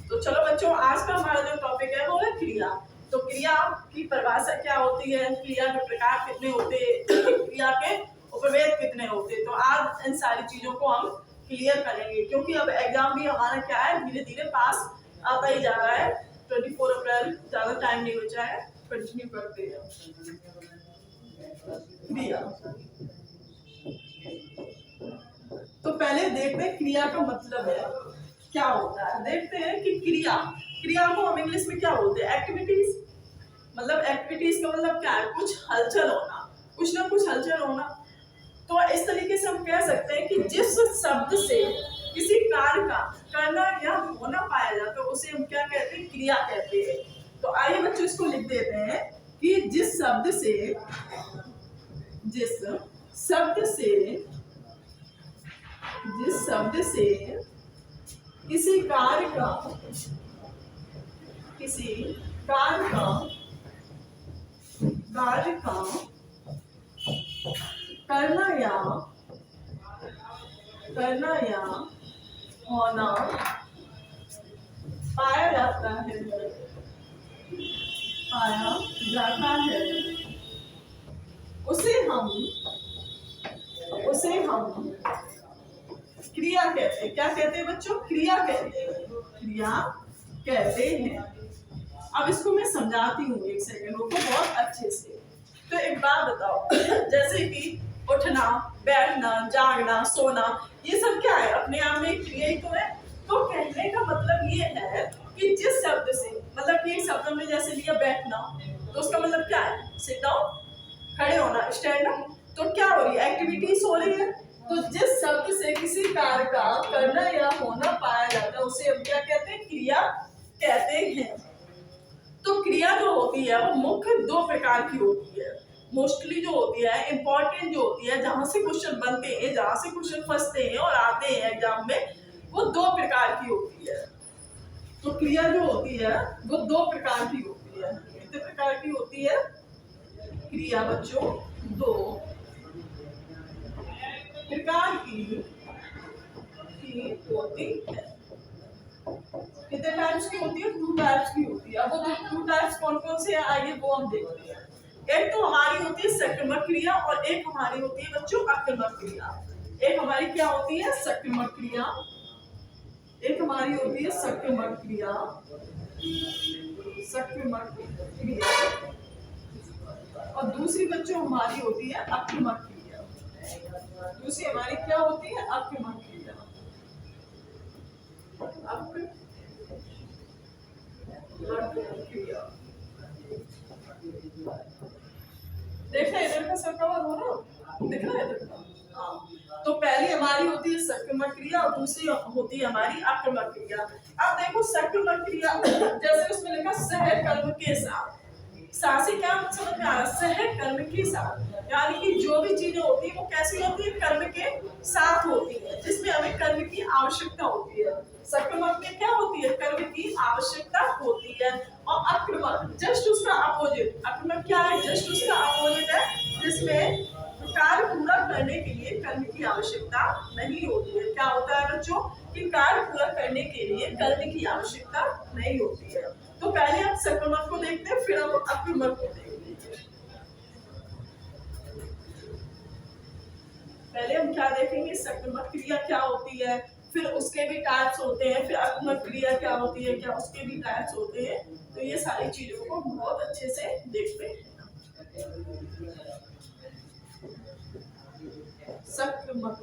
तो चलो बच्चों, आज का हमारा जो टॉपिक है वो है क्रिया। तो क्रिया की परिभाषा क्या होती है, क्रिया के प्रकार कितने होते हैं, क्रिया के उपभेद कितने होते हैं। तो आज इन सारी चीजों को हम क्लियर करेंगे, क्योंकि अब एग्जाम भी हमारा क्या है, धीरे धीरे पास आता ही जा रहा है। 24 अप्रैल, ज्यादा टाइम नहीं बचा है। कंटिन्यू करते हैं। क्रिया, तो पहले देखते हैं क्रिया का मतलब है क्या होता है। देखते हैं कि क्रिया को हम इंग्लिश में क्या बोलते हैं, एक्टिविटीज। मतलब एक्टिविटीज का मतलब क्या है, कुछ हलचल होना, कुछ ना कुछ हलचल होना। तो इस तरीके से हम कह सकते हैं कि जिस शब्द से किसी कार्य का करना या होना पाया जाता है उसे हम क्या कहते हैं, क्रिया कहते हैं। तो आइए बच्चों इसको लिख देते हैं कि जिस शब्द से किसी कार्य का करना या होना पाया जाता है उसे हम क्रिया कहते हैं। क्या कहते हैं बच्चों, क्रिया कहते हैं। अब इसको मैं समझाती हूँ, एक सेकंड रुको बहुत अच्छे से। तो एक बात बताओ, जैसे कि उठना, बैठना, जागना, सोना, ये सब क्या है, अपने आप में क्रिया ही तो है। तो कहने का मतलब ये है कि जिस शब्द से, मतलब कि एक शब्द में जैसे लिया बैठना, तो उसका मतलब क्या है, सिट डाउन, खड़े होना, स्टैंड अप। तो क्या हो रही है, एक्टिविटीज हो रही है। तो जिस शब्द से किसी कार्य का करना या होना पाया जाता है उसे हम क्या कहते हैं, क्रिया कहते हैं। तो क्रिया जो होती है वो मुख्य दो प्रकार की होती है। मोस्टली जो होती है, इंपॉर्टेंट जो होती है, जहां से क्वेश्चन बनते हैं, जहां से क्वेश्चन फंसते हैं और आते हैं एग्जाम में, वो दो प्रकार की होती है। तो क्रिया जो होती है वो दो प्रकार की होती है। कितने प्रकार की होती है क्रिया बच्चों, दो प्रकार की होती है। कितने टाइप्स की होती है, 2 टाइप्स की होती है। अब वो 2 टाइप्स कौन कौन से हैं, आइए वो हम देखते हैं। एक तो हमारी होती है सक्रिमक क्रिया और एक हमारी होती है बच्चों आक्रमक क्रिया। एक हमारी क्या होती है, सक्रिमक क्रिया, एक हमारी होती है सक्रिमक क्रिया, और दूसरी बच्चों हमारी होती है आक्रमक क्रिया। दूसरी हमारी क्या होती है, आक्रमक क्रिया। देखना इधर का सब कवर हो रहा, दिख रहा है इधर का। हाँ, तो पहली हमारी होती है सक्रिमक क्रिया और दूसरी होती है हमारी आक्रमक क्रिया। अब देखो सक्रिमक क्रिया, जैसे उसमें लिखा सह कर्म के साथ, साथ से क्या समझ में आ रहा, सह कर्म के साथ, यानी कि जो भी चीजें होती है वो कैसी होती है, कर्म के साथ होती है, जिसमें हमें कर्म की आवश्यकता होती है। सक्रिमक में क्या होती है, कर्म की आवश्यकता होती है। और आक्रमक जस्ट उसका अपोजिट, आक्रमक क्या है, जस्ट उसका अपोजिट है, जिसमें कार्य पूरा करने के लिए कर्म की आवश्यकता नहीं होती है। क्या होता है बच्चों, कि कार्य पूरा करने के लिए कर्म की आवश्यकता नहीं होती है। तो पहले हम सक्रिमक को देखते हैं, फिर हम आक्रमक को देखते हैं। पहले हम क्या देखेंगे, सक्रिमक क्रिया क्या होती है, फिर उसके भी टाइप्स होते हैं, फिर आक्रमक क्रिया क्या होती है, क्या उसके भी टाइप्स होते हैं। तो ये सारी चीजों को बहुत अच्छे से देखते हैं। सक्रिमक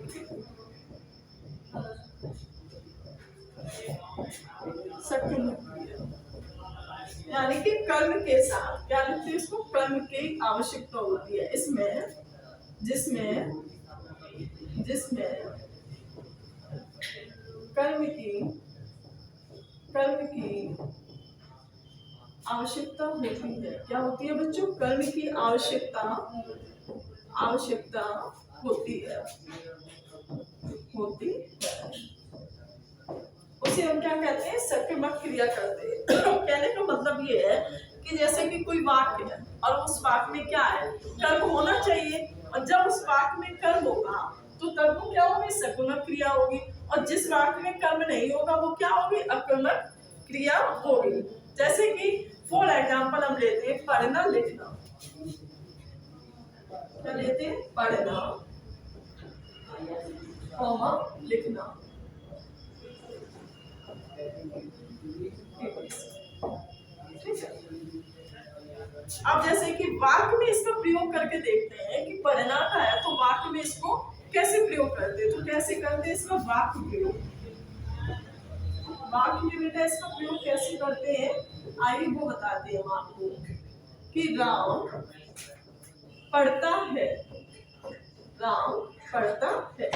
यानी कि कर्म के साथ, क्या लिखते हैं इसको, कर्म की आवश्यकता होती है इसमें, जिसमें कर्म की आवश्यकता होती है। क्या होती है बच्चों, कर्म की आवश्यकता होती है। उसे हम क्या कहते हैं, सक्रिमक क्रिया करते हैं। कहने का मतलब ये है कि जैसे कि कोई वाक्य है और उस वाक्य में क्या है, कर्म होना चाहिए, और जब उस वाक्य में कर्म होगा तो तब वो क्या होगी, सक्रिमक क्रिया होगी, और जिस वाक्य में कर्म नहीं होगा वो क्या होगी, आक्रमक क्रिया हो गई। जैसे कि फॉर एग्जाम्पल हम लेते हैं पढ़ना लिखना। क्या लेते हैं? पढ़ना कॉमा लिखना। ठीक है। अब जैसे कि वाक्य में इसका प्रयोग करके देखते हैं कि पढ़ना का है तो वाक्य में इसको कैसे प्रयोग करते हैं। तो कैसे करते हैं इसका वाक्य प्रयोग? वाक्य में बेटा इसका प्रयोग कैसे करते हैं आइए वो बताते हैं हम आपको। कि राम पढ़ता है, राम पढ़ता है।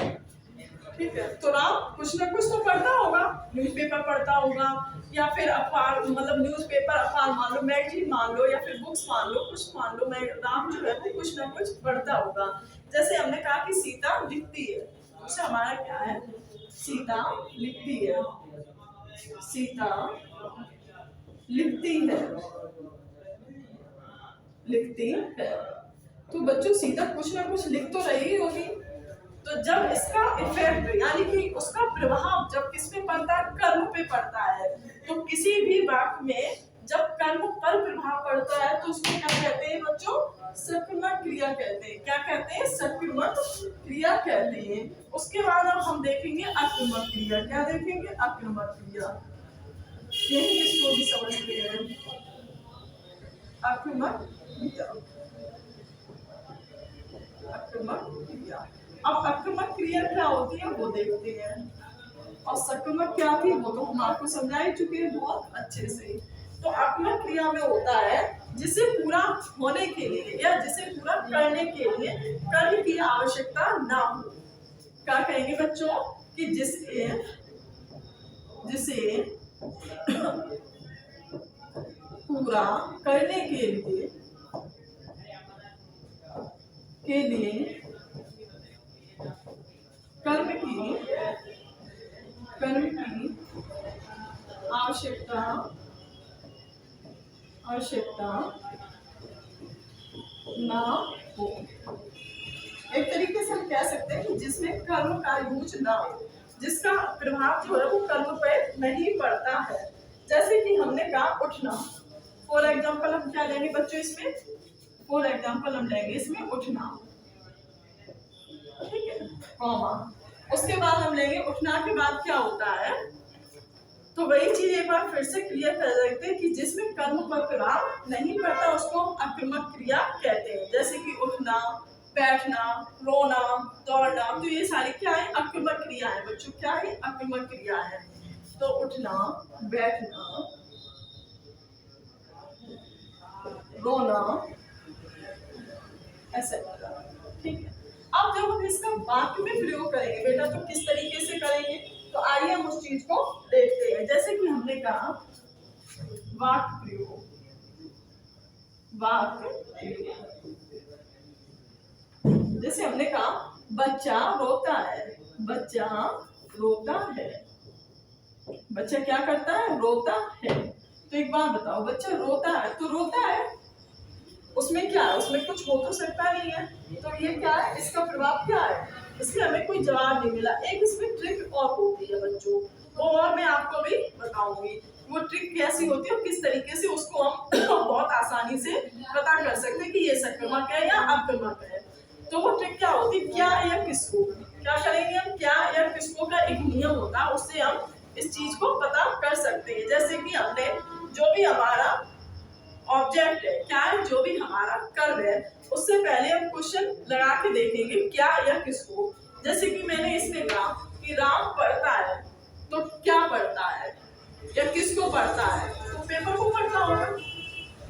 ठीक है। तो राम कुछ ना कुछ तो पढ़ता होगा, न्यूज़पेपर पढ़ता होगा या फिर अखबार, मतलब न्यूज़पेपर, अखबार मान लो, मैगजीन मान लो या फिर बुक्स मान लो, कुछ मान लो। मैं राम जो है वो कुछ ना कुछ पढ़ता होगा। जैसे हमने कहा कि सीता लिखती है, उससे हमारा क्या है? सीता लिखती है, सीता लिखती है, लिखती है। तो बच्चों सीता कुछ ना कुछ लिख तो रही होगी। तो जब इसका इफेक्ट यानी कि उसका प्रभाव जब किस पे पड़ता है? कर्म पे पड़ता है। तो किसी भी वाक्य में जब कर्म पर प्रभाव पड़ता है तो उसको क्या कहते हैं बच्चों? सक्रिमक क्रिया कहते हैं। क्या कहते हैं? सक्रिमक क्रिया कहते हैं। उसके बाद अब हम देखेंगे अक्रिमक क्रिया। क्या देखेंगे? अक्रिमक क्रिया। यही इसको भी समझते हैं, अक्रिमक क्रिया। अक्रिमक क्रिया। अब अक्रिमक क्रिया क्या होती है वो देखते हैं। और सक्रिमक क्या थी वो तो हम आपको समझा ही चुके हैं बहुत अच्छे से। तो अक्रिमक क्रिया में होता है जिसे पूरा होने के लिए या जिसे पूरा करने के लिए कर्म की आवश्यकता ना हो। क्या कहेंगे बच्चों? कि जिसे पूरा करने के लिए कर्म की आवश्यकता ना हो। एक तरीके से हम कह सकते हैं कि जिसमें कर्म का यूज ना हो, जिसका प्रभाव जो है वो कर्म पर नहीं पड़ता है। जैसे कि हमने कहा उठना। फॉर एग्जाम्पल हम क्या लेंगे बच्चों इसमें? फॉर एग्जाम्पल हम लेंगे इसमें उठना। ठीक है, कॉमा। उसके बाद हम लेंगे उठना के बाद क्या होता है? तो वही चीज एक बार फिर से क्लियर कर सकते हैं कि जिसमें कर्म पर प्रभाव नहीं पड़ता उसको हम अक्रिमक क्रिया कहते हैं। जैसे कि उठना, बैठना, रोना, दौड़ना, तो ये सारी क्या है? अक्रिमक क्रिया है बच्चों। क्या है? अक्रिमक क्रिया है। तो उठना, बैठना, रोना, ऐसे। ठीक है। अब जब हम इसका वाक्य में प्रयोग करेंगे बेटा तो किस तरीके से करेंगे? तो आइए हम उस चीज को देखते हैं। जैसे कि हमने कहा वाक्य प्रयोग, जैसे हमने कहा बच्चा रोता है, बच्चा रोता है। बच्चा क्या करता है? रोता है। तो एक बात बताओ, बच्चा रोता है तो रोता है, उसमें क्या है? उसमें कुछ हो तो सकता नहीं है। तो ये क्या है? इसका प्रभाव क्या है? इसमें हमें कोई जवाब नहीं मिला। एक इसमें ट्रिक और होती है बच्चों, वो और मैं आपको भी बताऊंगी। वो ट्रिक कैसी होती है और किस तरीके से उसको हम बहुत आसानी से पता कर सकते हैं कि ये सक्रिमक है या अक्रिमक है। तो वो ट्रिक क्या होती है? क्या या किसको। क्या करेंगे हम? क्या या किसको का एक नियम होता है, उससे हम इस चीज को पता कर सकते हैं। जैसे कि हमने जो भी हमारा ऑब्जेक्ट है, क्या है? जो भी हमारा कर्म है, उससे पहले हम क्वेश्चन लगा के देखेंगे क्या या किसको। जैसे कि मैंने इसमें कहा कि राम पढ़ता है, तो क्या पढ़ता है या किसको पढ़ता है? तो पेपर को पढ़ता होगा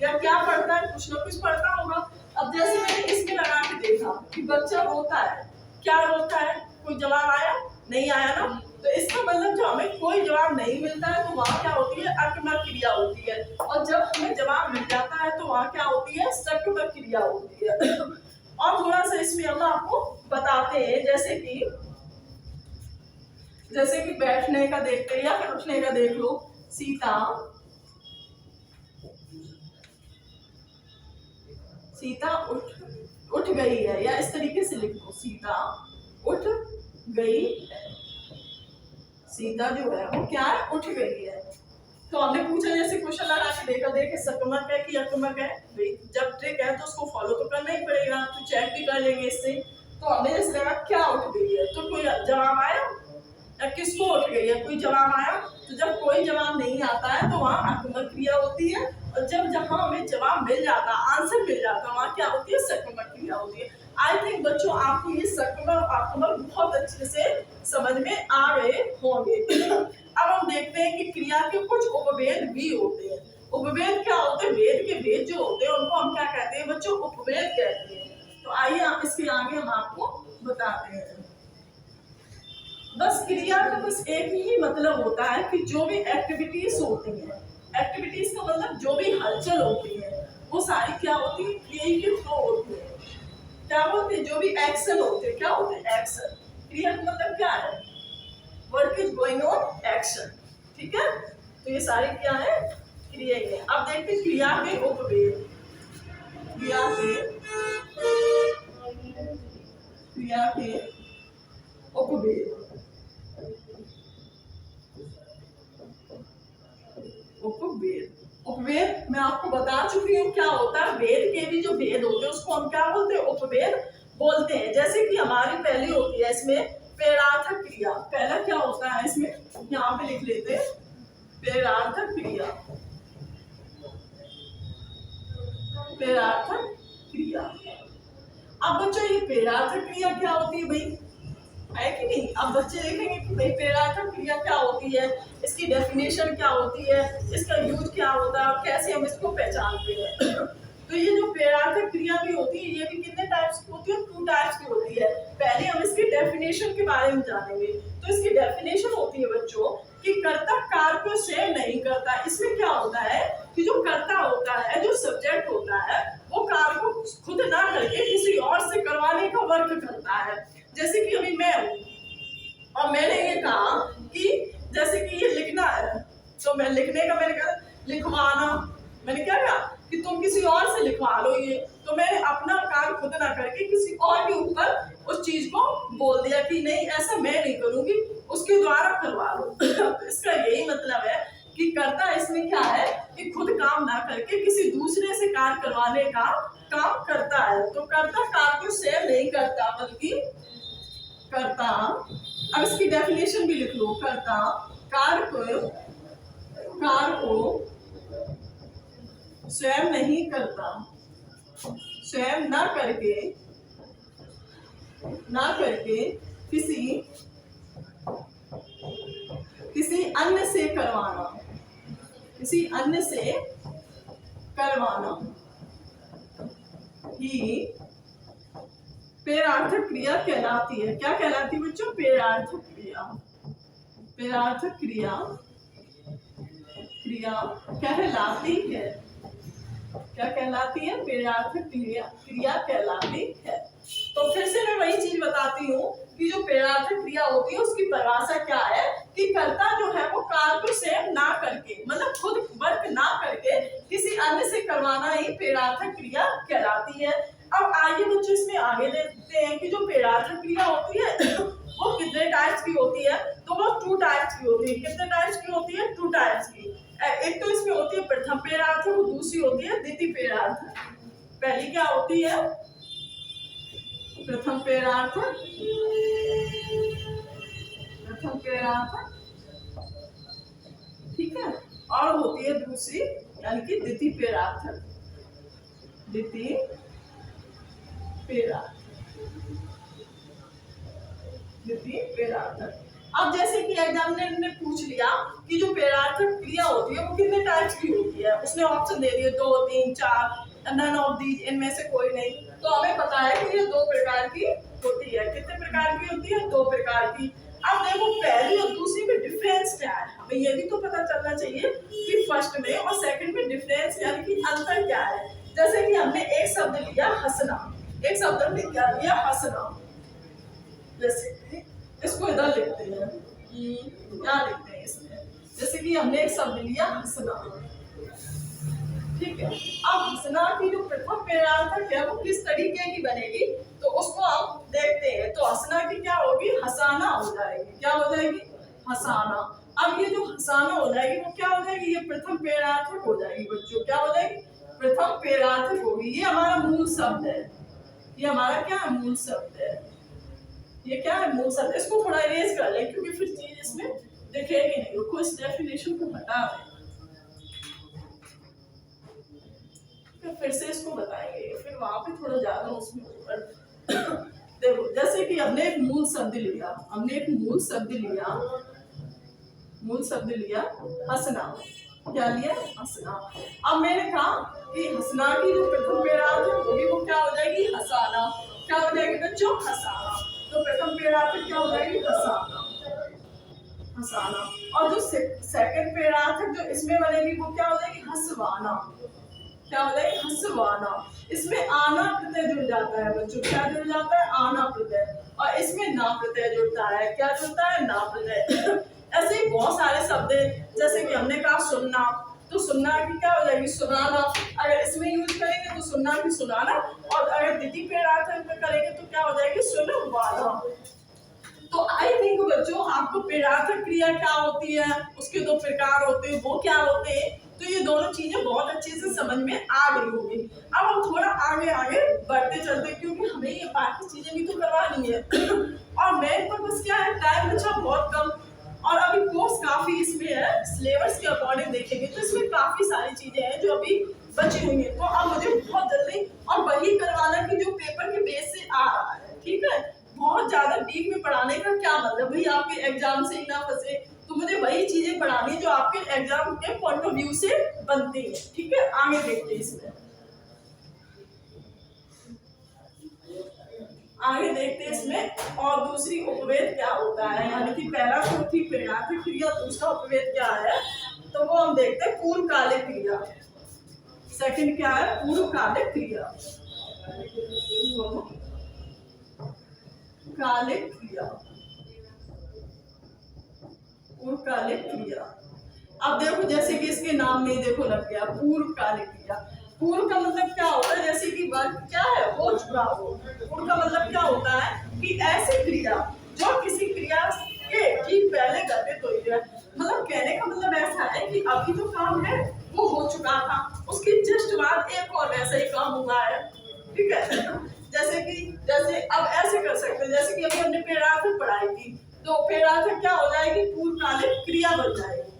या क्या पढ़ता है? कुछ ना कुछ पढ़ता होगा। अब जैसे मैंने इसमें लगा के देखा कि बच्चा रोता है, क्या रोता है? कोई जवाब आया? नहीं आया ना। तो इसका मतलब जो हमें कोई जवाब नहीं मिलता है तो वहाँ क्या होती है? अक्रिमक क्रिया होती है। और जब हमें जवाब मिल जाता है तो वहाँ क्या होती है? सक्रिमक क्रिया होती है। और थोड़ा सा इसमें हम आपको बताते हैं। जैसे कि बैठने का देखते हैं या फिर उठने का देख लो। सीता उठ गई है, या इस तरीके से लिख लो, सीता उठ गई है। सीता जो है वो क्या है? उठ गई है। तो हमने पूछा, जैसे क्वेश्चन लगा के देखा, देखे सकमक है कि अकमक है, भाई जब ट्रिक है तो उसको फॉलो तो करना ही पड़ेगा, तो चेक भी कर लेंगे इससे। तो हमने जैसे लगा क्या उठ गई है, तो कोई जवाब आया या किसको उठ गई है, कोई जवाब आया। तो जब कोई जवाब नहीं आता है तो वहाँ अकमक क्रिया होती है, और जब जहाँ हमें जवाब मिल जाता, आंसर मिल जाता, वहाँ क्या होती है, सकमक क्रिया होती है। आई थिंक बच्चों आपको ये सकमक और अकमक बहुत अच्छे से समझ में आ गए होंगे। अब हम देखते हैं कि क्रिया के कुछ उपभेद भी होते हैं। उपभेद क्या होते हैं, वेद के भेद जो होते हैं उनको हम क्या कहते हैं बच्चों, उपभेद कहते हैं। तो आइए आप इसके आगे हम आपको बताते हैं। बस क्रिया का बस एक ही मतलब होता है कि जो भी एक्टिविटीज होती हैं, एक्टिविटीज का मतलब जो भी हलचल होती है वो सारी क्या होती है, क्रिया के थ्रू होती है। क्या बोलते हैं, जो भी एक्शन होते हैं, क्या होते हैं, एक्शन। क्रिया का मतलब क्या है, work is going on action, ठीक है। तो ये सारी क्या है, क्रिया है। अब देखते हैं क्रिया के उपभेद। क्रिया के उपभेद। उपभेद मैं आपको बता चुकी हूँ क्या होता है। वेद के भी जो भेद होते हैं उसको हम क्या बोलते हैं, उपभेद बोलते हैं। जैसे कि हमारी पहली होती है इसमें प्रेरणार्थक क्रिया। पहला क्या होता है इसमें, यहाँ पे लिख लेते हैं, प्रेरणार्थक क्रिया। प्रेरणार्थक क्रिया। अब बच्चों ये प्रेरणार्थक क्रिया क्या होती है भाई, है कि नहीं। अब बच्चे देखेंगे कि भाई प्रेरणार्थक क्रिया क्या होती है, इसकी डेफिनेशन क्या होती है, इसका यूज क्या होता है, कैसे हम इसको पहचानते हैं। तो ये जो प्रेरणार्थक क्रिया भी होती है ये भी कितने टाइप्स की होती है, 2 टाइप्स की होती है। पहले हम इसकी डेफिनेशन के बारे में जानेंगे। तो इसकी डेफिनेशन होती है बच्चों कि कर्ता कार्य को स्वयं नहीं करता। इसमें क्या होता है कि जो कर्ता होता है, जो सब्जेक्ट होता है, वो कार्य को खुद ना करके किसी और से करवाने का वर्क करता है। जैसे कि अभी मैं हूँ और मैंने ये कहा कि जैसे कि ये लिखना है, तो मैं लिखने का मैंने कहा लिखवाना, मैंने क्या कहा कि तुम किसी और से लिखवा लो ये। तो मैंने अपना काम खुद ना करके किसी और के ऊपर उस चीज को बोल दिया कि नहीं ऐसा मैं नहीं करूंगी, उसके द्वारा करवा लो। तो इसका यही मतलब है कि कर्ता इसमें क्या है कि खुद काम ना करके किसी दूसरे से कार्य करवाने का काम करता है। तो कर्ता कार्य को स्वयं नहीं करता बल्कि कर्ता, अब इसकी डेफिनेशन भी लिख लो, कर्ता कार्य को स्वयं नहीं करता, स्वयं ना करके किसी अन्य से करवाना, किसी अन्य से करवाना ही प्रेरणार्थक क्रिया कहलाती है। क्या कहलाती है बच्चों, प्रेरणार्थक क्रिया। प्रेरणार्थक क्रिया कहलाती है। क्या कहलाती है, प्रेरणार्थक क्रिया कहलाती है। तो फिर से मैं वही चीज बताती हूँ कि जो प्रेरणार्थक क्रिया होती है उसकी परिभाषा क्या है कि कर्ता जो है वो कार्य को स्वयं ना करके, मतलब खुद वर्क ना करके किसी अन्य से करवाना ही प्रेरणार्थक क्रिया कहलाती है। अब आइए बच्चों इसमें आगे देखते हैं कि जो प्रेरणार्थक क्रिया होती है वो कितने टाइप्स की होती है। तो वो 2 टाइप्स की होती है। कितने टाइप्स की होती है, 2 टाइप्स की। एक तो इसमें होती है प्रथम प्रेरणार्थक और दूसरी होती है द्वितीय प्रेरणार्थक। पहली क्या होती है, प्रथम प्रेरणार्थक, ठीक है, और होती है दूसरी यानी कि द्वितीय प्रेरणार्थक। अब जैसे कि एग्जामिनर ने पूछ लिया कि जो प्रेरणार्थक क्रिया होती है वो कितने टाइप्स की होती है, उसने ऑप्शन दे दिए 2, 3, 4, नन ऑफ दीज, इनमें से कोई नहीं। तो हमें पता है कि ये 2 प्रकार की होती है। कितने प्रकार की होती है, 2 प्रकार की। अब देखो पहली और दूसरी में डिफरेंस क्या है, हमें ये भी तो पता चलना चाहिए कि फर्स्ट में और सेकंड में डिफरेंस यानी कि अंतर क्या है। जैसे कि हमने एक शब्द लिया हंसना, एक शब्द हमने क्या लिया, हंसना। जैसे इसको इधर लिखते हैं, क्या लिखते हैं इसमें, जैसे कि हमने एक शब्द लिया हंसना, ठीक है। अब हंसना की जो प्रथम प्रेरणार्थक है वो किस तरीके की बनेगी तो उसको आप देखते हैं। तो हंसना की क्या होगी, हंसाना हो जाएगी। क्या हो जाएगी, हंसाना। अब ये जो हंसाना हो जाएगी, वो क्या हो जाएगी, ये प्रथम पेड़ार्थक हो जाएगी बच्चों, क्या हो जाएगी, प्रथम पेड़ार्थक होगी। ये हमारा मूल शब्द है, ये हमारा क्या है, मूल शब्द है, ये क्या है, मूल शब्द। इसको थोड़ा इरेज कर ले क्योंकि फिर चीज इसमें दिखेगी नहीं। रुको इस डेफिनेशन को हटा दें, फिर से इसको बताएंगे, फिर वहां पे थोड़ा ज्यादा उसमें ऊपर देखो, जैसे कि हमने एक मूल शब्द लिया, हमने एक मूल शब्द लिया, मूल शब्द लिया हंसना, क्या लिया, हंसना। अब मैंने कहा कि हंसना की जो प्रथम पेड़ार्थक होगी वो क्या हो जाएगी, हंसाना, क्या हो जाएगी बच्चों, हंसाना। तो प्रथम पेड़ार्थक क्या हो जाएगी, हंसाना, हंसाना। और जो सेकंड पेड़ार्थक जो इसमें बनेगी वो क्या हो जाएगी, हंसवाना, क्या हो जाएगी, हंसवाना। इसमें आना प्रत्यय जुड़ जाता है बच्चों, क्या जुड़ जाता है, आना प्रत्यय, और इसमें ना प्रत्यय जुड़ता है, क्या जुड़ता है, ना प्रत्यय। ऐसे ही बहुत सारे शब्द हैं, जैसे कि हमने कहा सुनना, तो सुनना की क्या हो जाएगी, सुनाना। अगर इसमें यूज करेंगे तो सुनना की सुनाना, और अगर द्वितीय पेड़ार्थक में करेंगे तो क्या हो जाएगी, सुनवाना। तो आई थिंक बच्चों आपको पेड़ार्थक क्रिया क्या होती है, उसके दो प्रकार होते हैं, वो क्या होते हैं, तो ये दोनों चीजें बहुत अच्छे से समझ में आ गई होगी। अब हम थोड़ा आगे आगे बढ़ते चलते, क्योंकि हमें ये बाकी चीजें भी तो करवानी है और मेन पर्पस क्या है, टाइम बचा बहुत कम, और अभी कोर्स काफी इसमें है, सिलेबस के अकॉर्डिंग देखेंगे तो इसमें काफी सारी चीजें हैं जो अभी बची हुई है। तो अब मुझे बहुत जल्दी और वही करवाना कि जो पेपर के बेस से आ रहा है, ठीक है। बहुत ज्यादा डीप में पढ़ाने का क्या मतलब, भाई आपके एग्जाम से ही ना फंसे, तो मुझे वही चीजें पढ़ानी जो आपके एग्जाम के पॉइंट ऑफ व्यू से बनती है, ठीक है। आगे देखते हैं इसमें, आगे देखते हैं इसमें। और दूसरी उपवेद क्या होता है, यानी कि पहला तो थी पेड़ार्थक क्रिया, दूसरा उपवेद क्या है, तो वो हम देखते हैं पूर्वकालिक क्रिया। सेकंड क्या है, पूर्वकालिक क्रिया, कालिक क्रिया, पूर्वकालिक क्रिया। अब देखो जैसे कि इसके नाम में देखो लग गया पूर्वकालिक क्रिया। पूर्व का मतलब क्या होता है, जैसे कि वर्ग क्या है, हो चुका हो। पूर्व का मतलब क्या होता है कि ऐसी क्रिया जो किसी क्रिया के ठीक पहले घटित हुई है। मतलब कहने का मतलब ऐसा है कि अभी जो काम है वो हो चुका था, उसके जस्ट बाद एक और वैसा ही काम हुआ है, ठीक है। जैसे अब ऐसे कर सकते हैं, जैसे कि अभी हमने पेड़ार्थक पढ़ाई थी, तो पेड़ार्थक क्या हो जाएगी, पूर्वकालिक क्रिया बन जाएगी।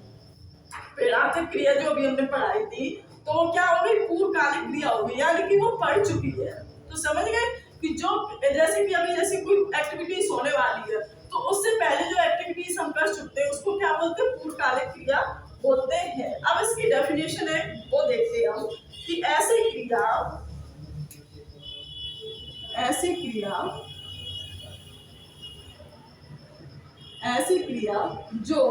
पेड़ार्थक क्रिया जो अभी हमने पढ़ाई थी तो वो क्या हो गई, पूर्वकालिक क्रिया हो गई, यानी कि वो पढ़ चुकी है। तो समझ गए कि जो जैसे कि अभी जैसे कोई एक्टिविटीज होने वाली है तो उससे पहले जो एक्टिविटीज हम कर चुके हैं उसको क्या बोलते हैं, पूर्वकालिक क्रिया बोलते हैं। अब इसकी डेफिनेशन है वो देखते हैं हम कि ऐसी क्रिया जो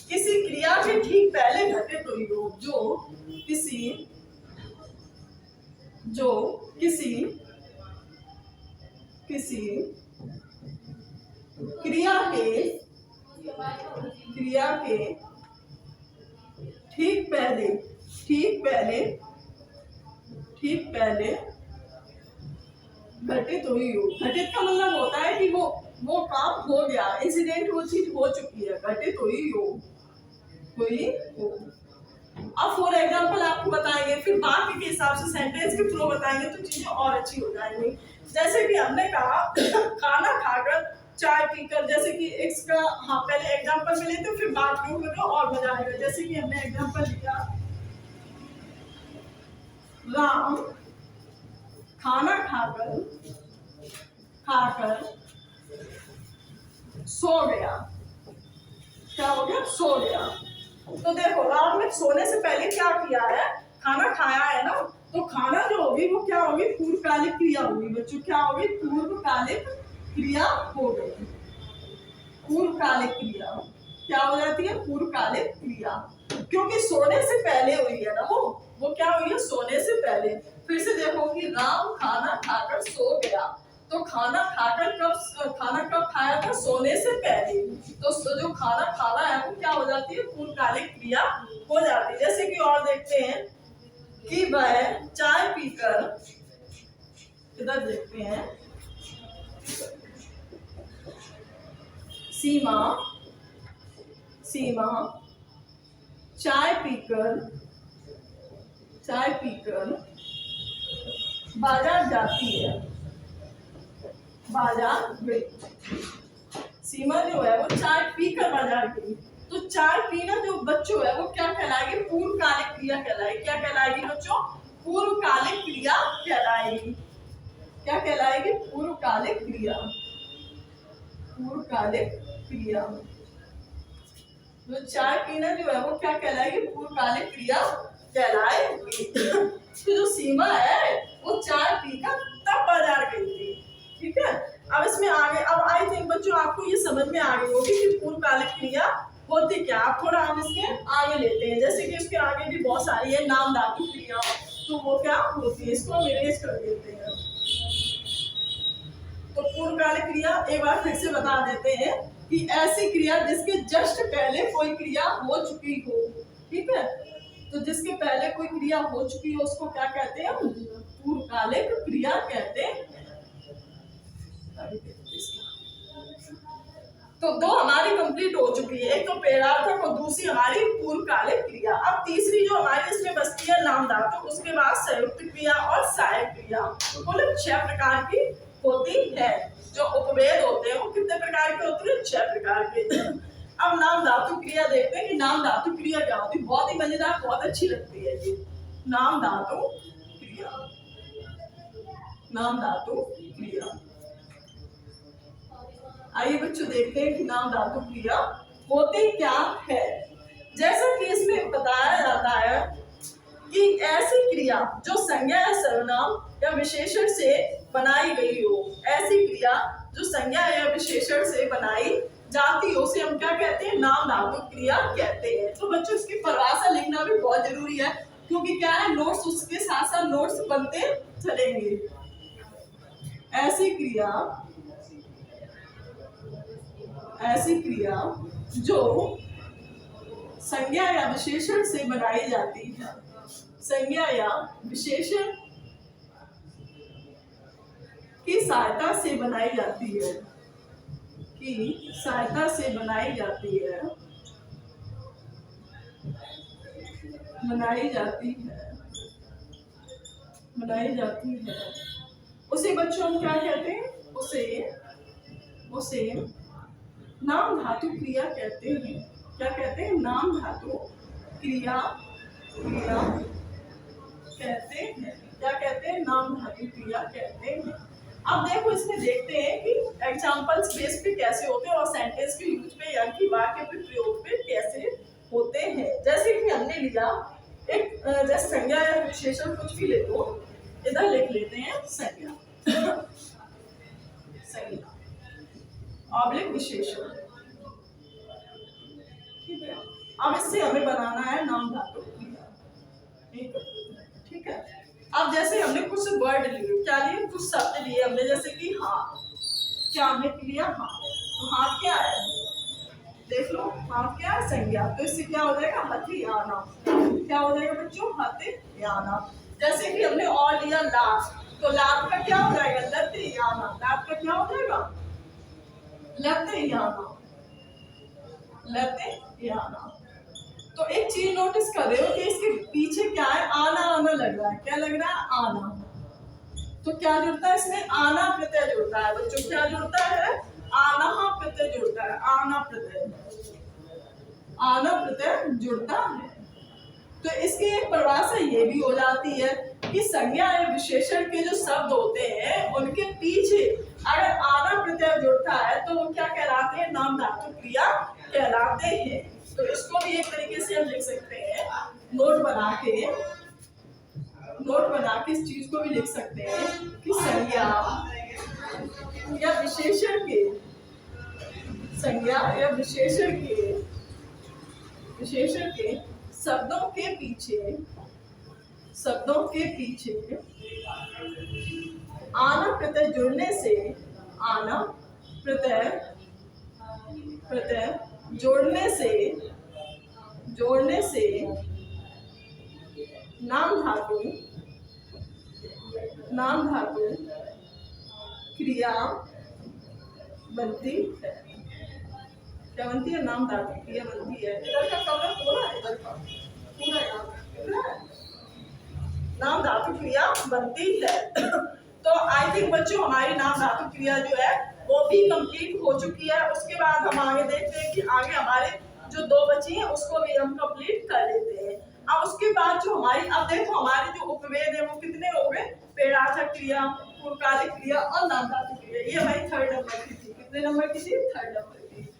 किसी क्रिया के ठीक पहले घटित हुई हो, जो किसी क्रिया के ठीक पहले घटित हुई हो। घटित का मतलब होता है कि वो काम हो गया, इंसिडेंट, वो चीज हो चुकी है, घटित हुई हो। अब फॉर एग्जाम्पल आपको बताएंगे, फिर बाकी के हिसाब से सेंटेंस के थ्रू बताएंगे तो चीजें और अच्छी हो जाएंगी। जैसे कि हमने कहा खाना खाकर, चाय पीकर, जैसे कि इसका हाँ पहले एग्जाम्पल में लेते फिर बात करेंगे और मजा आएगा। जैसे कि हमने एग्जाम्पल लिया, राम खाना खाकर सो गया। क्या हो गया, सो गया। तो देखो राम ने सोने से पहले क्या किया है, खाना खाया है ना, तो खाना जो होगी वो क्या होगी, पूर्वकालिक क्रिया होगी बच्चों। क्या होगी, पूर्वकालिक क्रिया हो गई। पूर्वकालिक क्रिया क्या हो जाती है, पूर्वकालिक क्रिया, क्योंकि सोने से पहले हुई है ना, वो क्या हुई है, सोने से पहले। फिर से देखो कि राम खाना खाकर सो गया, तो खाना कब खाया था, सोने से पहले। तो जो खाना है वो क्या हो जाती है, पूर्वकालिक क्रिया हो जाती है। जैसे कि और देखते हैं कि वह चाय पीकर, इधर देखते हैं, सीमा, सीमा चाय पीकर बाजार जाती है, बाजार गई। सीमा जो है वो चाय पीकर बाजार गई। तो चाय पीना जो बच्चों है वो क्या कहलाएगी? पूर्वकालिक क्रिया कहलाएगी। क्या कहलाएगी बच्चों? पूर्वकालिक क्रिया कहलाएगी। क्या कहलाएगी? पूर्वकालिक क्रिया। पूर्वकालिक क्रिया। जो चाय पीना जो है वो क्या कहलाएगी? पूर्वकालिक क्रिया कहलाएगी। तो जो सीमा है वो चाय पीकर तब बाजार गई थी। ठीक है, अब इसमें आगे, अब आई थिंक बच्चों आपको ये समझ में आ गई होगी कि पूर्वकालिक क्रिया होती क्या। आप थोड़ा हम इसके आगे लेते हैं, जैसे कि इसके आगे भी बहुत सारी है नाम धातु क्रिया, तो वो क्या होती है, इसको हम इरेज कर देते हैं। तो पूर्वकालिक क्रिया एक बार फिर से बता देते हैं कि ऐसी क्रिया जिसके जस्ट पहले कोई क्रिया हो चुकी हो। ठीक है, तो जिसके पहले कोई क्रिया हो चुकी हो उसको क्या कहते हैं? पूर्वकालिक क्रिया कहते हैं। तो दो हमारी कंप्लीट हो चुकी है, एक तो पेड़ार्थक और दूसरी हमारी पूर्वकालिक क्रिया। अब तीसरी जो हमारी इसमें बचती है नाम धातु, उसके बाद संयुक्त क्रिया और सहायक क्रिया। तो कुल 6 प्रकार की होती है। जो उपभेद होते हैं वो कितने प्रकार के होते हैं? 6 प्रकार के। अब नाम धातु क्रिया देखते हैं कि नाम धातु क्रिया क्या होती है। बहुत ही मजेदार, बहुत अच्छी लगती है ये नाम धातु क्रिया। नाम धातु क्रिया, आइए बच्चों देखते हैं कि नाम धातु क्रिया होती क्या है। जैसा कि इसमें बताया जाता है कि ऐसी क्रिया जो संज्ञा या सर्वनाम या विशेषण से बनाई गई हो, ऐसी क्रिया जो संज्ञा या विशेषण से बनाई जाती हो, उसे हम क्या कहते हैं? नाम धातु क्रिया कहते हैं। तो बच्चों इसकी परिभाषा लिखना भी बहुत जरूरी है, क्योंकि क्या है, नोट्स उसके साथ साथ नोट्स बनते चलेंगे। ऐसी क्रिया जो संज्ञा या विशेषण से बनाई जाती है, संज्ञा या विशेषण की सहायता से बनाई जाती है, की सहायता से बनाई जाती है, उसे बच्चों हम क्या कहते हैं? उसे नाम धातु क्रिया कहते हैं। क्या कहते हैं? नाम धातु क्रिया कहते हैं। क्या कहते हैं? नाम धातु क्रिया कहते हैं। अब देखो इसमें देखते हैं कि एग्जांपल्स बेस पे कैसे होते हैं और सेंटेंस के यूज पे या कि वाक्य पे प्रयोग पे कैसे होते हैं। जैसे कि हमने लिया एक, जैसे संज्ञा या विशेषण कुछ भी ले लो, इधर लिख लेते हैं संज्ञा ऑब्लिक विशेषण। ठीक है, अब इससे हमें बनाना है नाम धातु क्रिया। ठीक है, अब जैसे हमने कुछ वर्ड लिए, क्या लिए? कुछ शब्द लिए हमने, जैसे कि हाथ। क्या हमने लिया? हाथ। तो हाथ क्या है? देख लो, हाथ क्या है? संज्ञा। तो इससे क्या हो जाएगा? हथियाना। क्या हो जाएगा बच्चों? हथियाना। जैसे कि हमने और लिया लात, तो लात का क्या हो जाएगा? लत्याना। लात का क्या हो जाएगा? लत्याना। तो एक चीज नोटिस कर रहे हो कि इसके पीछे क्या है? आना आना लग रहा है। क्या लग रहा है? आना। तो क्या जुड़ता है इसमें? आना प्रत्यय जुड़ता है बच्चों। क्या जुड़ता है? आना प्रत्यय जुड़ता है। आना प्रत्यय जुड़ता है। तो इसकी एक परिभाषा ये भी हो जाती है कि संज्ञा या विशेषण के जो शब्द होते हैं उनके पीछे अगर आना प्रत्यय जुड़ता है तो वो क्या कहलाते हैं? नाम धातु क्रिया कहलाते हैं। तो इसको भी एक तरीके से हम लिख सकते हैं, नोट बना के इस चीज को भी लिख सकते हैं कि संज्ञा या विशेषण के शब्दों के पीछे आना प्रत्यय जुड़ने से नाम धातु क्रिया बनती है। क्या बनती है, नाम धातु क्रिया बनती है। इधर का कलर पूरा है, इधर का पूरा यहाँ नाम धातु क्रिया बनती है। तो आई थिंक बच्चों हमारी नाम धातु क्रिया जो है वो भी कंप्लीट हो चुकी है। उसके बाद हम आगे देखते हैं कि आगे हमारे जो दो बची हैं उसको भी हम कंप्लीट कर लेते हैं। अब उसके बाद जो हमारी, अब देखो हमारे जो उपवेद है वो कितने हो गए, पेड़ार्थक क्रिया, पूर्वकालिक क्रिया और नाम धातु क्रिया। ये हमारी 3rd नंबर की थी। कितने नंबर की थी, 3rd नंबर की।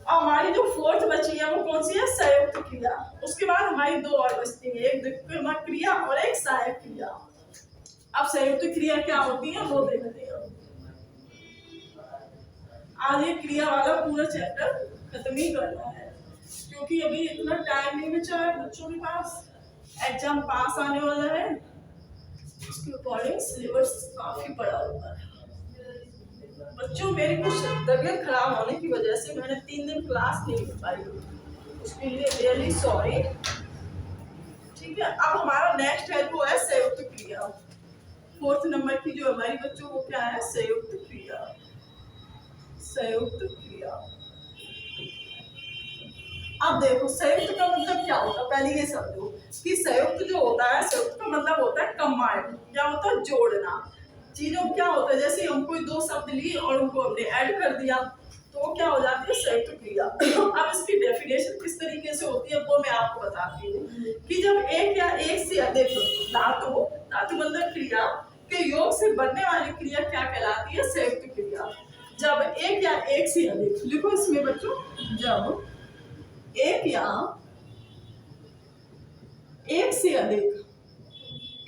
और हमारी जो 4th बची है वो कौन सी है, संयुक्त क्रिया। उसके बाद हमारी दो और बचती है, एक द्विक्रमक क्रिया और एक सहायक क्रिया। अब संयुक्त क्रिया क्या होती है वो देखते हैं। आज ये क्रिया वाला पूरा चैप्टर खत्म ही करना है, क्योंकि अभी इतना टाइम नहीं बचा है बच्चों के पास, एग्जाम पास आने वाला है। उसके अकॉर्डिंग सिलेबस काफी बड़ा हुआ है। बच्चों मेरी कुछ तबीयत खराब होने की वजह से मैंने 3 दिन क्लास नहीं कर पाई, उसके लिए रियली सॉरी। ठीक है, अब हमारा नेक्स्ट है वो है संयुक्त क्रिया। 4th नंबर की जो हमारी बच्चों को क्या है, संयुक्त क्रिया। संयुक्त क्रिया, अब देखो संयुक्त का मतलब क्या होता है, पहले ये समझो कि संयुक्त जो होता है, संयुक्त का मतलब होता है कंबाइंड। क्या होता है, जोड़ना। चीजों क्या होता है, जैसे हम कोई दो शब्द लिए और उनको हमने ऐड कर दिया तो वो क्या हो जाती है, संयुक्त क्रिया। अब इसकी डेफिनेशन किस तरीके से होती है वो मैं आपको बताती हूँ कि जब एक या एक से अधिक धातु, धातु मतलब क्रिया के योग से बनने वाली क्रिया क्या कहलाती है, संयुक्त क्रिया। जब एक या एक से अधिक, लिखो इसमें बच्चों, जब एक या एक से अधिक,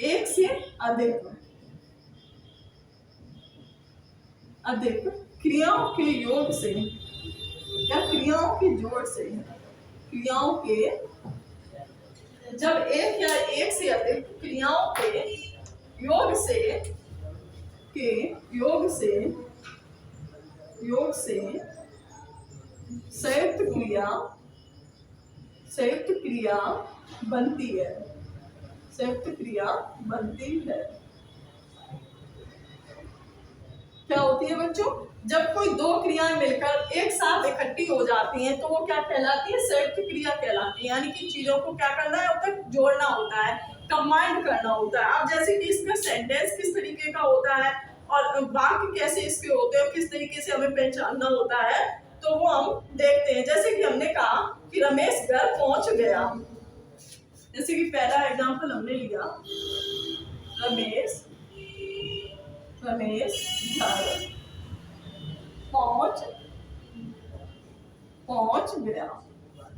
एक से अधिक अधिक क्रियाओं के योग से या क्रियाओं के जोड़ से, क्रियाओं के, जब एक या एक से अधिक क्रियाओं के योग से संयुक्त क्रिया बनती है। संयुक्त क्रिया बनती है। क्या होती है बच्चों, जब कोई दो क्रियाएं मिलकर एक साथ इकट्ठी हो जाती हैं तो वो क्या कहलाती है, संयुक्त क्रिया कहलाती है। यानी कि चीजों को क्या करना है, तक जोड़ना होता है, कंबाइन करना होता है। अब जैसे कि इसका सेंटेंस किस तरीके का होता है और वाक्य कैसे इसके होते हैं, किस तरीके से हमें पहचानना होता है, तो वो हम देखते हैं। जैसे कि हमने कहा कि रमेश घर पहुंच गया, जैसे कि पहला एग्जाम्पल हमने लिया, रमेश घर पहुंच गया।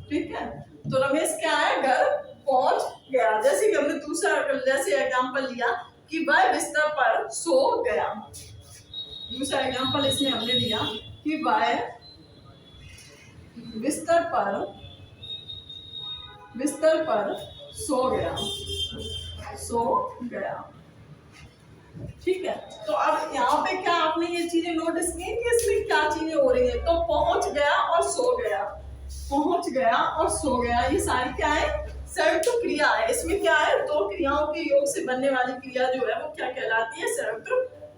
ठीक है, तो रमेश क्या है, घर पहुंच गया। जैसे कि हमने दूसरा जैसे एग्जाम्पल लिया कि वह बिस्तर पर सो गया। दूसरा एग्जाम्पल इसमें हमने लिया कि वह बिस्तर पर सो गया। ठीक है, तो अब यहाँ पे क्या आपने ये चीजें नोटिस की कि इसमें क्या चीजें हो रही है, तो पहुंच गया और सो गया, पहुंच गया और सो गया, ये सारी क्या है, संयुक्त क्रिया है। इसमें क्या है, दो क्रियाओं के योग से बनने वाली क्रिया जो है वो क्या कहलाती है, संयुक्त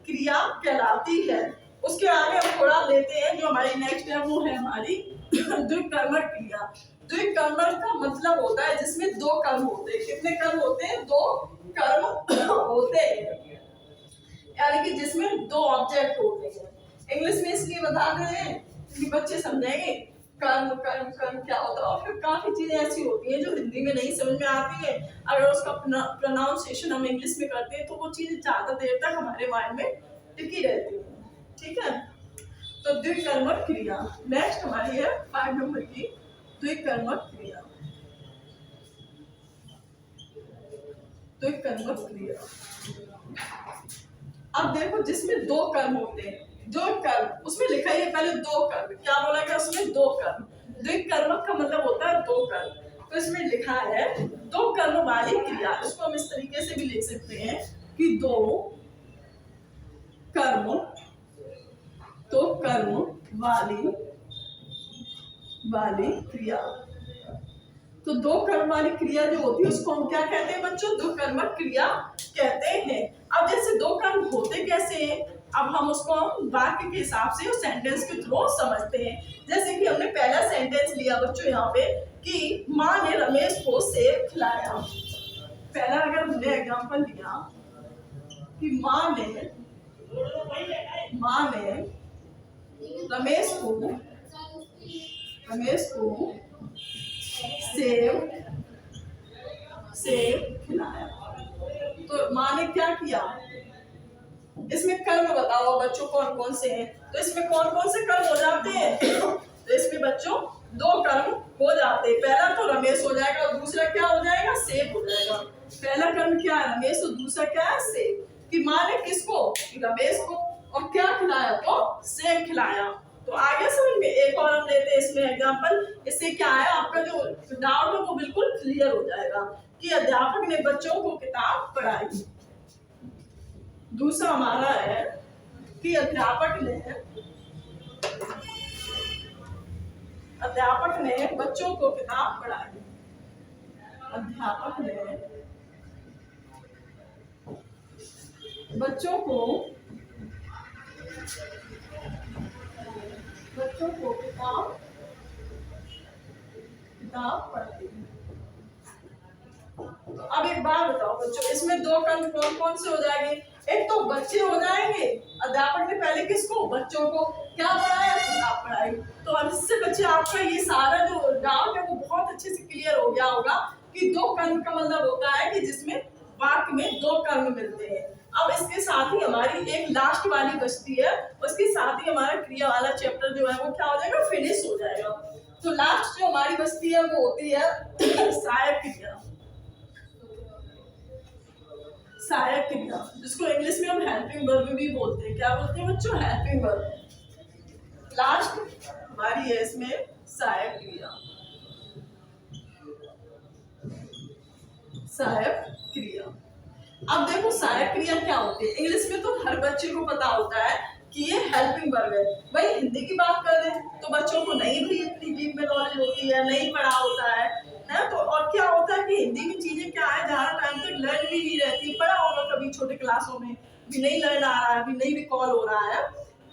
क्रिया कहलाती है। उसके आगे हम थोड़ा लेते हैं, जो हमारी नेक्स्ट है वो है हमारी द्विकर्मक क्रिया। द्विकर्मक का मतलब होता है जिसमें दो कर्म होते हैं। कितने कर्म होते हैं, दो कर्म होते हैं, यानी कि जिसमें दो ऑब्जेक्ट होते हैं। इंग्लिश में इसलिए बता रहे हैं कि बच्चे समझेंगे कर्म कर्म कर्म क्या होता है, और फिर काफी चीजें ऐसी होती हैं जो हिंदी में नहीं समझ में आती है। अगर उसका प्रोनाउंसिएशन हम इंग्लिश में करते हैं तो वो चीजें ज्यादा देर तक हमारे माइंड में टिकी रहती है। ठीक है, तो द्विकर्मक क्रिया नेक्स्ट हमारी है 5 नंबर की, द्विकर्मक क्रिया। द्विकर्मक क्रिया, अब देखो जिसमें दो कर्म होते हैं, दो कर्म, उसमें लिखा है पहले दो कर्म, क्या बोला गया उसमें, दो कर्म। द्विकर्मक का मतलब होता है दो कर्म, तो इसमें लिखा है दो कर्म वाली क्रिया। इसको हम इस तरीके से भी लिख सकते हैं कि दो कर्म, तो कर्म वाली क्रिया। तो दो कर्म वाली क्रिया जो होती है उसको हम क्या कहते हैं बच्चों, द्विकर्मक क्रिया कहते हैं। अब जैसे दो कर्म होते कैसे हैं, अब हम उसको वाक्य के हिसाब से सेंटेंस के थ्रू समझते हैं। जैसे कि हमने पहला लिया बच्चों यहाँ पे कि माँ ने रमेश को सेब खिलाया। पहला अगर हमने एग्जाम्पल लिया कि माँ ने रमेश को सेब खिलाया, तो माँ ने क्या किया? इसमें कर्म बताओ बच्चों कौन कौन से हैं? तो इसमें कौन कौन से कर्म हो जाते हैं? तो इसमें बच्चों दो कर्म हो जाते हैं। पहला तो रमेश हो जाएगा और दूसरा क्या हो जाएगा? सेब हो जाएगा। पहला कर्म क्या है? रमेश, और दूसरा क्या है? सेब। कि माँ ने किसको? रमेश को। और क्या खिलाया? तो सेब खिलाया। तो आगे समझ में एक और हम लेते हैं इसमें एग्जाम्पल। इससे क्या है, आपका जो डाउट है वो बिल्कुल क्लियर हो जाएगा कि अध्यापक ने बच्चों को किताब पढ़ाई। दूसरा हमारा है कि अध्यापक ने बच्चों को किताब पढ़ाई। अध्यापक ने बच्चों को किताब पढ़ाई। अब एक बात बताओ बच्चों, इसमें दो कर्म कौन कौन से हो जाएंगे? एक तो बच्चे हो जाएंगे। अध्यापक ने पहले किसको? बच्चों को क्या पढ़ाया? किताब पढ़ाई। तो अब इससे बच्चे आपका ये सारा जो डाउट है वो बहुत अच्छे से क्लियर हो गया होगा कि दो कर्म का मतलब होता है कि जिसमें वाक्य में दो कर्म मिलते हैं। अब इसके साथ ही हमारी एक लास्ट वाली बचती है, उसके साथ ही हमारा क्रिया वाला चैप्टर जो है वो क्या हो जाएगा? फिनिश हो जाएगा। तो लास्ट जो हमारी बचती है वो होती है सहायक क्रिया। सहायक क्रिया, जिसको इंग्लिश में हम हेल्पिंग वर्ब भी बोलते हैं। क्या बोलते हैं बच्चों? Helping verb. लास्ट हमारी है इसमें सहायक क्रिया। सहायक क्रिया। अब देखो सहायक क्रिया क्या होती है। इंग्लिश में तो हर बच्चे को पता होता है कि ये हेल्पिंग वर्ब है। भाई हिंदी की बात कर लें तो बच्चों को नहीं भी इतनी डीप में नॉलेज होती है, नहीं पढ़ा होता है तो और क्या होता है कि हिंदी की चीजें क्या है, ज्यादा टाइम तक लर्न भी नहीं रहती। पढ़ा होगा कभी छोटे क्लासों में, भी नहीं लर्न आ रहा है, भी नहीं रिकॉल हो रहा है,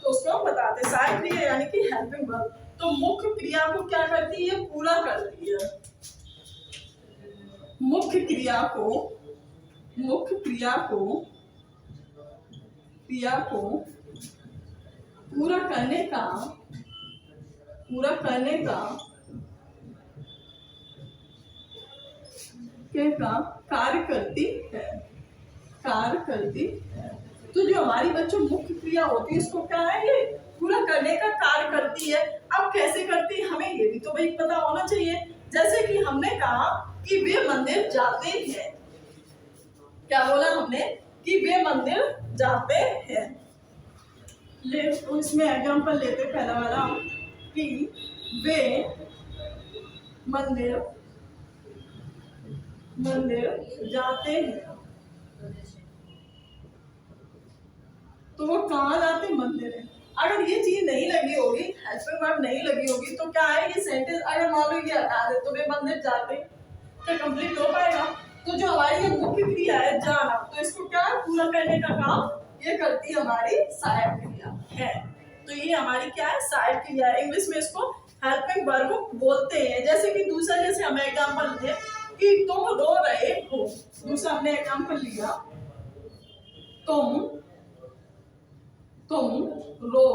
तो उसको हम बताते हैं सहायक क्रिया यानी कि हेल्पिंग वर्ब। तो मुख्य क्रिया को क्या करती है? पूरा करती है। मुख्य क्रिया को पूरा करने का कार्य करती है। तो जो हमारी बच्चों मुख्य क्रिया होती है इसको क्या है? ये पूरा करने का कार्य करती है। अब कैसे करती है हमें ये भी तो भाई पता होना चाहिए। जैसे कि हमने कहा कि वे मंदिर जाते हैं। क्या बोला हमने? कि वे मंदिर जाते हैं। तो इसमें एग्जाम्पल लेते पहला वाला कि वे मंदिर जाते हैं। तो वो कहाँ जाते? मंदिर है। अगर ये चीज नहीं लगी होगी, हेल्पिंग वर्ब नहीं लगी होगी, तो क्या है ये सेंटेंस अगर मान लो ये हटा दे तो वे मंदिर जाते तो कंप्लीट हो पाएगा। तो जो हमारी ये मुख्य क्रिया है जाना, तो इसको क्या पूरा करने का काम ये करती है हमारी सहायक क्रिया है। तो ये हमारी क्या है? सहायक क्रिया है। इंग्लिश में इसको हेल्पिंग वर्ब बोलते हैं। जैसे कि दूसरा, जैसे हमें एग्जाम्पल दिए कि तुम रो रहे हो। दूसरा हमने एग्जाम्पल लिया, तुम रो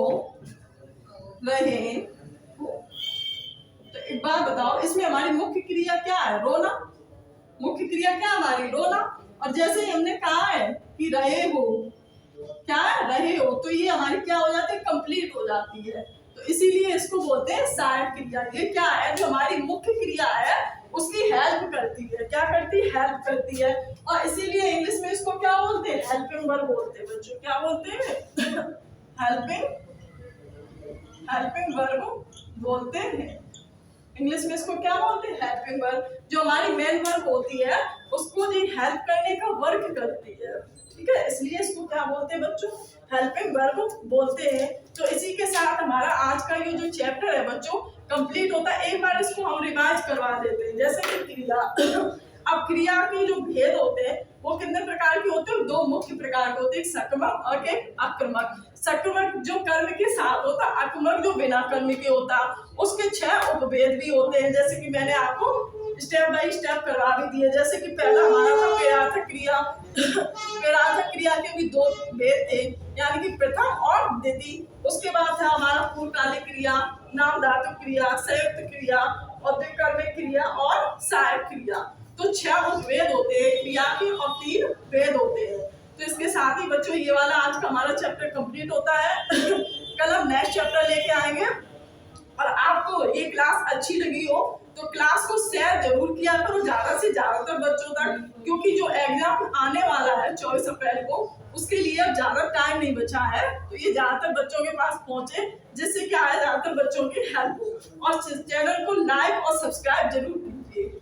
रहे हो। तो एक बात बताओ, इसमें हमारी मुख्य क्रिया क्या है? रोना। मुख्य क्रिया क्या हमारी? रोना। और जैसे हमने कहा है कि रहे हो, क्या है? रहे हो, तो ये हमारी क्या हो जाती है? कंप्लीट हो जाती है। तो इसीलिए इसको बोलते हैं सहायक क्रिया। ये क्या है? जो हमारी मुख्य क्रिया है उसकी हेल्प करती है। क्या करती है? हेल्प करती है। और इसीलिए इंग्लिश में इसको क्या बोलते हैं? हेल्पिंग वर्ब बोलते हैं बच्चों। क्या बोलते हैं? हेल्पिंग वर्ब बोलते हैं। इंग्लिश में इसको क्या बोलते हैं? Helping verb. जो हमारी मेन वर्ब होती है उसको जो हेल्प करने का वर्क करती है। ठीक है, इसलिए इसको क्या बोलते हैं बच्चों? हेल्पिंग वर्ब बोलते हैं। तो इसी के साथ हमारा आज का ये जो चैप्टर है बच्चों कंप्लीट होता है। एक बार इसको हम रिवाइज करवा देते हैं। जैसे कि क्रिया, अब क्रिया के जो भेद होते हैं वो कितने प्रकार के होते हैं? दो मुख्य प्रकार के होते हैं, एक सकर्मक और एक आक्रमक। सकर्मक जो कर्म के साथ होता, आक्रमक जो बिना कर्म के होता। उसके 6 उपभेद भी होते हैं, जैसे कि मैंने आपको स्टेप बाय स्टेप करवा भी दिए। जैसे कि पहला हमारा था क्रियार्थक क्रिया। क्रियार्थक क्रिया के भी 2 भेद थे, यानी कि प्रथम और द्वितीय। उसके बाद था हमारा पूर्वकालिक क्रिया, नाम धातु क्रिया, संयुक्त क्रिया, औद्योगिक क्रिया और सहायक क्रिया। तो 6 उपभेद होते हैं क्रिया के और 3 भेद होते हैं। तो इसके साथ ही बच्चों ये वाला आज का हमारा चैप्टर कंप्लीट होता है। कल हम नेक्स्ट चैप्टर लेके आएंगे। और आपको ये क्लास अच्छी लगी हो तो क्लास को शेयर जरूर किया करो ज्यादा से ज्यादातर बच्चों तक, क्योंकि जो एग्जाम आने वाला है 24 अप्रैल को, उसके लिए अब ज्यादा टाइम नहीं बचा है। तो ये ज्यादातर बच्चों के पास पहुंचे, जिससे क्या है ज्यादातर बच्चों की हेल्प हो। और चैनल को लाइक और सब्सक्राइब जरूर कीजिए।